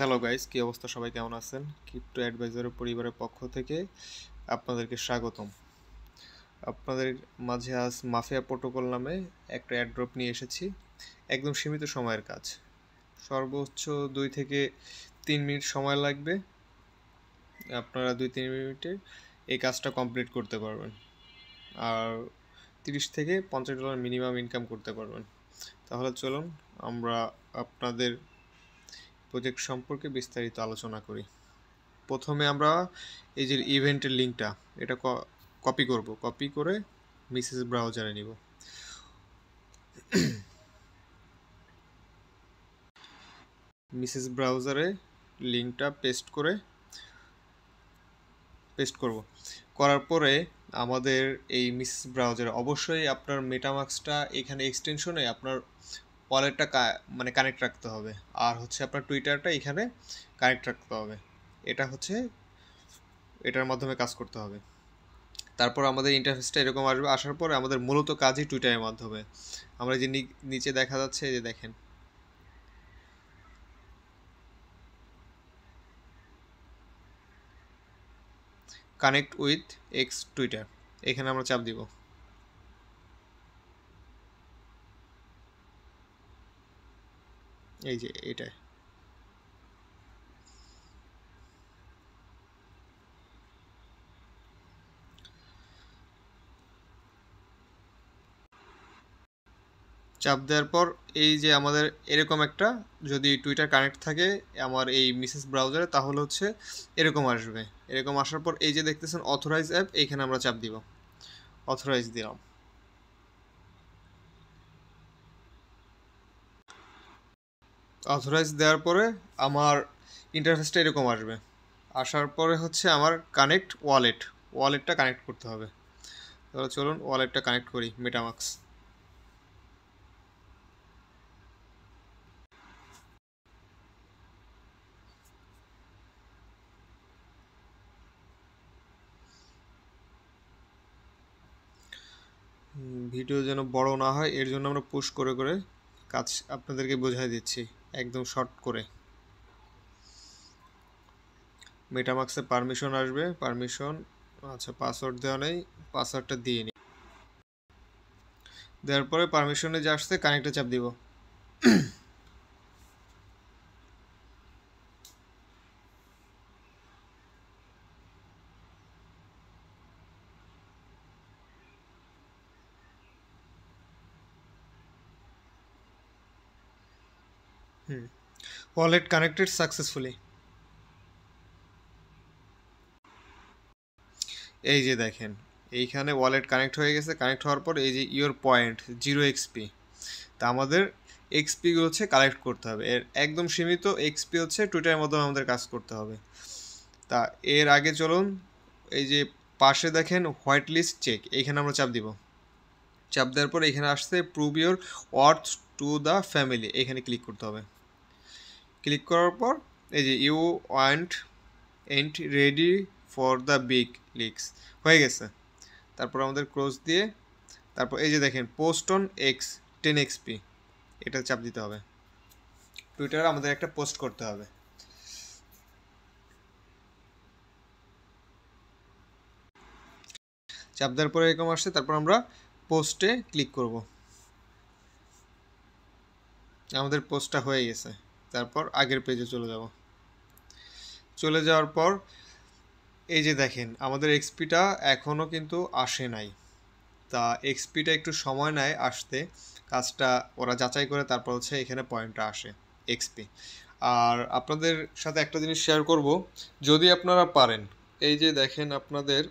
Hello guys, কি অবস্থা? সবাই কেমন আছেন? ক্রিপ্টো অ্যাডভাইজারের পরিবারের পক্ষ থেকে আপনাদেরকে স্বাগতম। আপনাদের মাঝে আজ মাফিয়া প্রোটোকল নামে একটা অ্যাড্রপ নিয়ে এসেছি। একদম সীমিত সময়ের কাজ, সর্বোচ্চ 2 থেকে 3 মিনিট সময় লাগবে। আপনারা 2-3 মিনিটে এই কাজটা কমপ্লিট করতে পারবেন, আর $30 থেকে $50 মিনিমাম ইনকাম করতে পারবেন। তাহলে চলুন আমরা আপনাদের প্রজেক্ট সম্পর্কে বিস্তারিত আলোচনা করি। প্রথমে আমরা এই যে ইভেন্টের লিঙ্কটা, এটা কপি করব। কপি করে মিসেস ব্রাউজারে নিব। মিসেস ব্রাউজারে লিঙ্কটা পেস্ট করব। করার পরে আমাদের এই মিসেস ব্রাউজারে অবশ্যই আপনার মেটামাস্কটা এখানে এক্সটেনশনে আপনার ওয়ালেটটা কানেক্ট রাখতে হবে, আর হচ্ছে আপনার টুইটারটা এখানে কানেক্ট রাখতে হবে। এটার মাধ্যমে কাজ করতে হবে। তারপর আমাদের ইন্টারফেসটা এরকম আসবে। আসার পরে আমাদের মূলত কাজই টুইটারের মাধ্যমে। আমরা যে নিচে দেখা যাচ্ছে, যে দেখেন কানেক্ট উইথ এক্স টুইটার, এখানে আমরা চাপ দিব। এই যে এটা চাপ দেওয়ার পর এই যে আমাদের এরকম একটা, যদি টুইটার কানেক্ট থাকে আমার এই মিসেস ব্রাউজারে, তাহলে হচ্ছে এরকম আসবে। এরকম আসার পর এই যে দেখতেছেন অথরাইজ অ্যাপ, এইখানে আমরা চাপ দিব। অথরাইজ দিলাম। অথরাইজ দেওয়ার পরে আমার ইন্টারফেসটা এরকম আসবে। আসার পরে হচ্ছে আমার ওয়ালেটটা কানেক্ট করতে হবে। তাহলে চলুন ওয়ালেটটা কানেক্ট করি, মেটামাস্ক। ভিডিও যেন বড় না হয়, এর জন্য আমরা পুশ করে করে কাজ আপনাদেরকে বোঝাই দিচ্ছি, একদম শর্ট করে। মেটামাস্কে পারমিশন আসবে, পারমিশন, আচ্ছা পাসওয়ার্ড দেওয়া নেই, পাসওয়ার্ডটা দিয়ে নিই। দেওয়ার পরে পারমিশনে যে আসছে কানেক্টে চাপ দিব। Wallet connected successfully. এই যে দেখেন এইখানে ওয়ালেট কানেক্ট হয়ে গেছে। কানেক্ট হওয়ার পর এই যে ইওর পয়েন্ট 0 XP, তা আমাদের এক্সপি হচ্ছে কালেক্ট করতে হবে। এর একদম সীমিত এক্সপি হচ্ছে টুইটারের মাধ্যমে আমাদের কাজ করতে হবে। তা এর আগে চলুন এই যে পাশে দেখেন হোয়াইট লিস্ট চেক, এইখানে আমরা চাপ দিব। চাপ দেওয়ার পর এখানে আসছে prove your worth to the family, এখানে ক্লিক করতে হবে। ক্লিক করার পর এই যে you want and ready for the big leagues হয়ে গেছে। তারপর আমাদের ক্লোজ দিয়ে তারপর এই যে দেখেন পোস্ট অন এক্স 10 XP, এটা চাপ দিতে হবে। টুইটারে আমাদের একটা পোস্ট করতে হবে। চাপ দেওয়ার পরে এরকম আসছে। তারপর আমরা পোস্টে ক্লিক করব। আমাদের পোস্টটা হয়ে গেছে। তারপর আগের পেজে চলে যাব। চলে যাওয়ার পর এই যে দেখেন আমাদের এক্সপিটা এখনও কিন্তু আসে নাই। তা এক্সপিটা একটু সময় নেয় আসতে, কাজটা ওরা যাচাই করে তারপর হচ্ছে এখানে পয়েন্টটা আসে এক্সপি। আর আপনাদের সাথে একটা জিনিস শেয়ার করব, যদি আপনারা পারেন, এই যে দেখেন আপনাদের